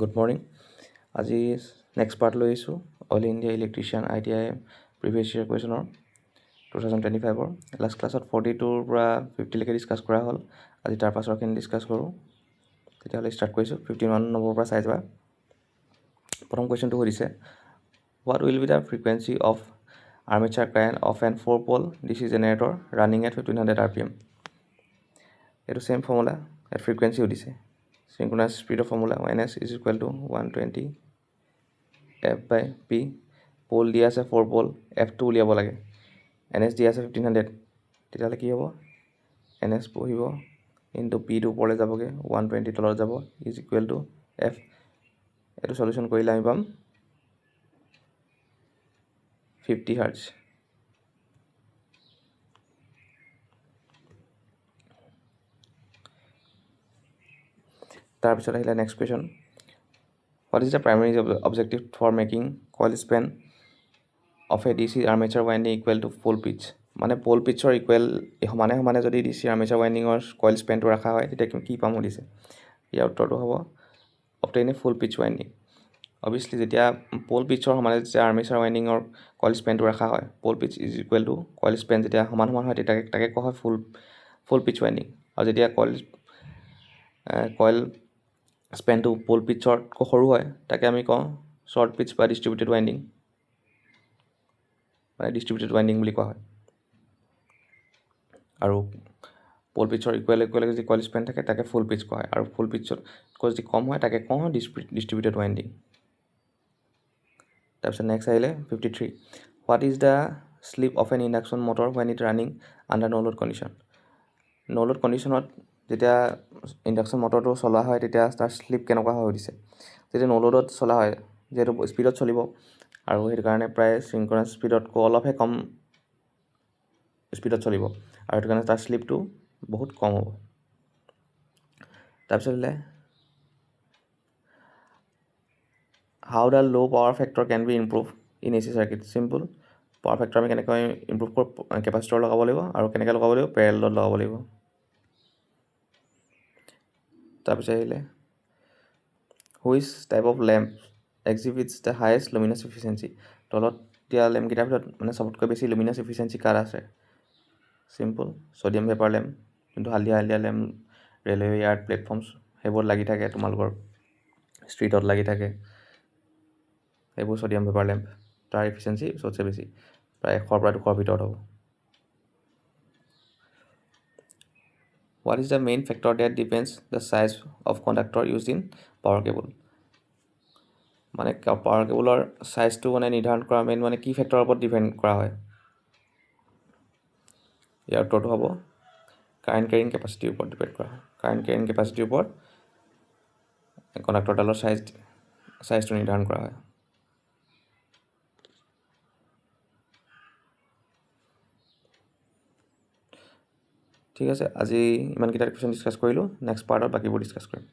Good morning. আজি next part লৈ আহিছোঁ all India electrician ITI previous year কুৱেশ্যনৰ 2025-ৰ লাষ্ট ক্লাছত 42ৰ পৰা 50লৈকে ডিছকাছ কৰা হ'ল। আজি তাৰ পাছৰখিনি ডিছকাছ কৰোঁ। তেতিয়াহ'লে ষ্টাৰ্ট কৰিছোঁ 51 নম্বৰৰ পৰা চাই যোৱা। প্ৰথম কুৱেশ্যনটো সুধিছে what will be the frequency of armature current of N 4-pole DC generator running at 1500 RPM। এইটো ছেইম ফৰ্মুলা, ইয়াত ফ্ৰিকুৱেঞ্চি সুধিছে। Synchronous speed of formula NS is equal to 120 F by P. Pole দিয়া আছে 4 pole, F2 উলিয়াব লাগে। NS দিয়া আছে 1500, তেতিয়াহ'লে কি হ'ব? NS বহিব ইনটু P টো ওপৰলৈ যাবগৈ, 120 তলত যাব, ইজ ইকুৱেল টু F। এইটো সলিউশ্যন কৰিলে আমি পাম 50 Hz। তাৰপিছত আহিলে next question, what is the primary objective for making coil span of a DC armature winding equal to pole pitch. মানে পোল পিচৰ ইকুৱেল সমানে সমানে যদি DC আৰ্মেচাৰ ৱাইণ্ডিঙৰ কইল স্পেনটো ৰখা হয় তেতিয়া কি পাম সুধিছে। ইয়াৰ উত্তৰটো হ'ব obtain a full pitch winding. Obviously যেতিয়া পোল পিচৰ সমানে যেতিয়া আৰ্মেচাৰ ৱাইণ্ডিঙৰ কইল স্পেনটো ৰখা হয়, pole pitch is equal to coil span যেতিয়া সমান সমান হয় তেতিয়া তাকে কোৱা হয় ফুল পিচ ৱাইণ্ডিং। আৰু যেতিয়া কইল স্পেনটো পোল পিচতকৈ সৰু হয় তাকে আমি কওঁ শ্বৰ্ট পিচ বা ডিষ্ট্ৰিবিউটেড ৱাইণ্ডিং, মানে ডিষ্ট্ৰিবিউটেড ৱাইণ্ডিং বুলি কোৱা হয়। আৰু পোল পিচৰ ইকুৱেল যদি কইল স্পেন থাকে তাকে ফুল পিচ কোৱা হয়, আৰু ফুল পিচতকৈ যদি কম হয় তাকে কওঁ ডিষ্ট্ৰিবিউটেড ৱাইণ্ডিং। তাৰপিছত নেক্সট আহিলে 53, what is the slip of an induction motor when it running under no' load condition. No' load কণ্ডিশ্যনত যেতিয়া ইণ্ডাকশ্যন মটৰটো চলোৱা হয় তেতিয়া তাৰ শ্লিপ কেনেকুৱা হয় সুধিছে। যেতিয়া ন' লোডত চলা হয় যিহেতু স্পীডত চলিব, আৰু সেইটো কাৰণে প্ৰায় চিনক্ৰনাছ স্পীডতকৈ অলপহে কম স্পীডত চলিব, আৰু সেইটো কাৰণে তাৰ শ্লিপটো বহুত কম হ'ব। তাৰপিছত হ'লে how the low' power factor can be improve in AC circuit. Simple, power factor আমি কেনেকৈ ইম্প্ৰুভ কৰোঁ, কেপাচিটৰ লগাব লাগিব, আৰু কেনেকৈ লগাব লাগিব, পেৰেলেলত লগাব লাগিব। তাৰপিছত আহিলে which type of lamp exhibits the highest luminous efficiency. তলত দিয়া লেম্পকেইটাৰ ভিতৰত মানে চবতকৈ বেছি লুমিনাছ ইফিচিয়েঞ্চি কাৰ আছে। চিম্পল, ছ'ডিয়াম ভেপাৰ লেম্প, যোনটো হালধীয়া লেম্প ৰেলৱে য়াৰ্ড প্লেটফৰ্মছ সেইবোৰত লাগি থাকে, তোমালোকৰ ষ্ট্ৰীটত লাগি থাকে, সেইবোৰ ছ'ডিয়াম ভেপাৰ লেম্প। তাৰ ইফিচিয়েঞ্চি চবতছে বেছি, প্ৰায় 100 পৰা 200 ভিতৰত হ'ব। What is the main factor that depends the size of conductor use in power cable. মানে পাৱাৰ কেবলৰ চাইজটো মানে নিৰ্ধাৰণ কৰা মেইন মানে কি ফেক্টৰৰ ওপৰত ডিপেণ্ড কৰা হয়। ইয়াৰ উত্তৰটো হ'ব কাৰেণ্ট কেৰিং কেপাচিটিৰ ওপৰত ডিপেণ্ড কৰা হয়। কাৰেণ্ট কেৰিং কেপাচিটিৰ ওপৰত কণ্ডাক্টৰডালৰ চাইজটো নিৰ্ধাৰণ কৰা হয়। ঠিক আছে, আজি ইমানকেইটা কুৱেশ্যন ডিছকাছ কৰিলোঁ। নেক্সট পাৰ্টত বাকীবোৰ ডিছকাছ কৰিম।